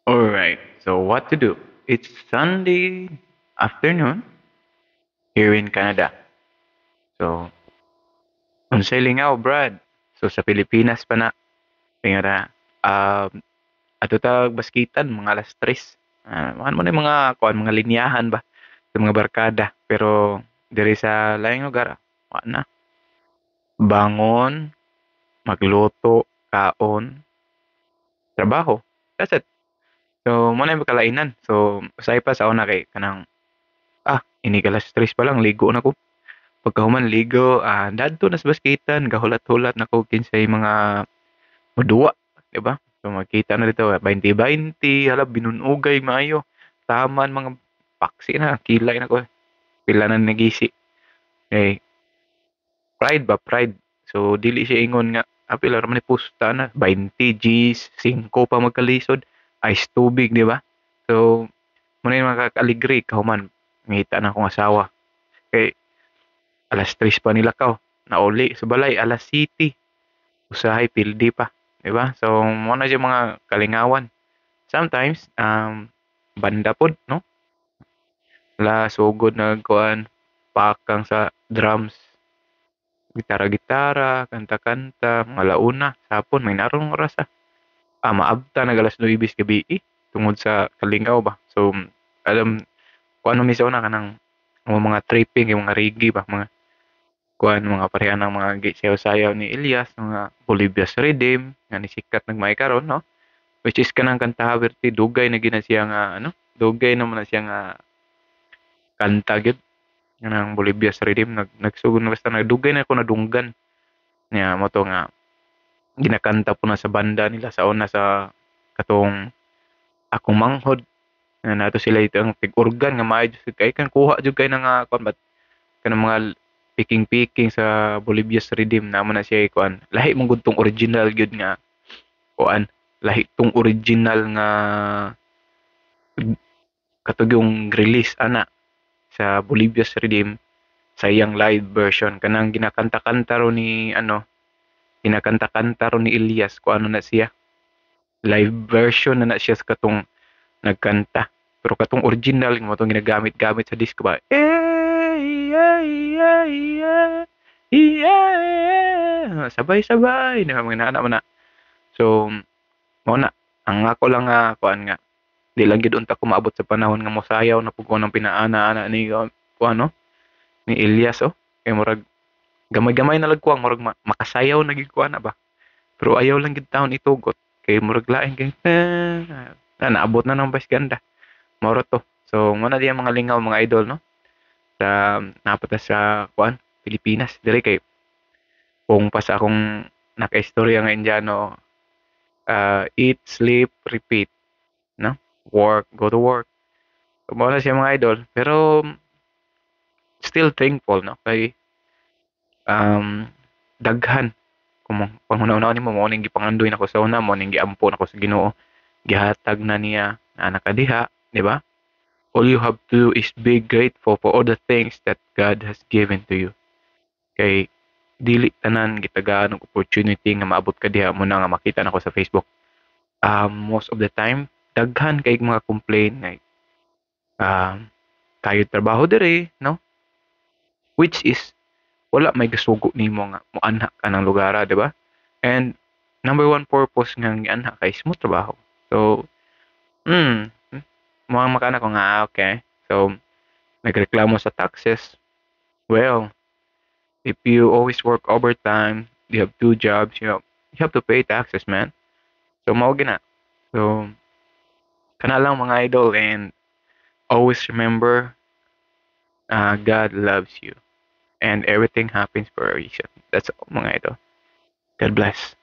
All right. So what to do? It's Sunday afternoon here in Canada. So unsay lingaw, Brad. So sa Pilipinas pa na. Tingara. Ato tag baskitan mga alas 3. Ano man yung mga linyahan ba sa mga barkada. Pero diri sa laing lugar, wa na. Bangon, magluto, kaon, trabaho. That's it. So mo na yung kalainan. So usay pa sa una kay kanang ini alas 3 pa lang ligo na ko. Pagkahuman ligo, dadto na sa baskitan, gahulat-hulat na ko kinsay mga madua, di ba? So makita na dito, 20-20, hala binunugay maayo. Taman mga paksi na, kilay na ko. Pila na nagisi. Eh, pride ba? Pride. So dili siya ingon nga, pila raman ni pusta na, 20 Gs, 5 pa magkalisod, ice tubig, di ba? So, muna yung makakaligri, kahuman, ngita na akong asawa. Kay, alas 3 pa nila ka, nauli sa balay, alas City. Usahay pildi pa, 'di ba? So mo na siya mga kalingawan. Sometimes banda pod no? La sugod na kuan pakang sa drums, gitara-gitara, kanta-kanta, mga launa, sapon may narong oras maabta na alas 9 gabi tungod sa kalingaw ba. So alam kung ano misaw na kanang mga tripping, yung mga reggae ba, mga kuan mga pareha ng mga sayaw-sayaw ni Elias, mga Bolivia's Rhythm, nga ni sikat nagmay karon no? Which is kanang kanta haberti dugay na gina siya nga ano, dugay naman na siya nga kanta gyud kanang Bolivia's Rhythm nagsugod na basta nagdugay na ko nadunggan niya mo to nga ginakanta po na sa banda nila sa una sa katong akong manghod na nato sila ito ang tig-organ nga maayo jud kay kan kuha jud kay nga kuan bat kanang mga piking-piking sa Bolivia's Rhythm naman na siya kuan lahi mong gud tong original gyud nga kuan lahi tong original nga katog yung release ana sa Bolivia's Rhythm sa iyang live version kanang ginakanta-kanta ro ni ano ginakanta-kanta ro ni Elias kung ano na siya live version na siya sa katong nagkanta pero katong original mo tong ginagamit-gamit sa disco ba yeah, yeah, yeah, yeah. Sabay-sabay na mga nana man na so mo na ang ako lang nga kuan nga di lang gid unta ko maabot sa panahon nga mosayaw na pug ko ng pinaana-ana ni kuan no ni Elias kay murag gamay-gamay na lang kuwang murag makasayaw na gid kuan na ba pero ayaw lang gid taon itugot kay murag lain kay naabot na ng bas ganda moro to so mo na diyan mga lingaw mga idol no sa napata sa kuan Pilipinas dire kay kung pa sa akong nakaistorya nga Indiano eat sleep repeat no work go to work so, mo na siya mga idol pero still thankful no kay um, daghan kung panghuna-una nimo mo ning gipangandoy nako sa una mo ning giampon ako sa Ginoo gihatag na niya na nakadiha di ba all you have to do is be grateful for all the things that God has given to you kay dili tanan gitagaan og opportunity nga maabot ka diha mo na nga makita nako sa Facebook most of the time daghan kay mga complain like um, kayo trabaho dire no which is wala may gasugo nimo nga moanha ka ng lugar, di ba? And number one purpose nga gianha ka is mo trabaho. So, mm, mo makana ko nga okay. So, nagreklamo sa taxes. Well, if you always work overtime, you have two jobs, you have to pay taxes, man. So, mao gina. So, kana lang mga idol and always remember God loves you and everything happens for a reason. That's all mga idol. God bless.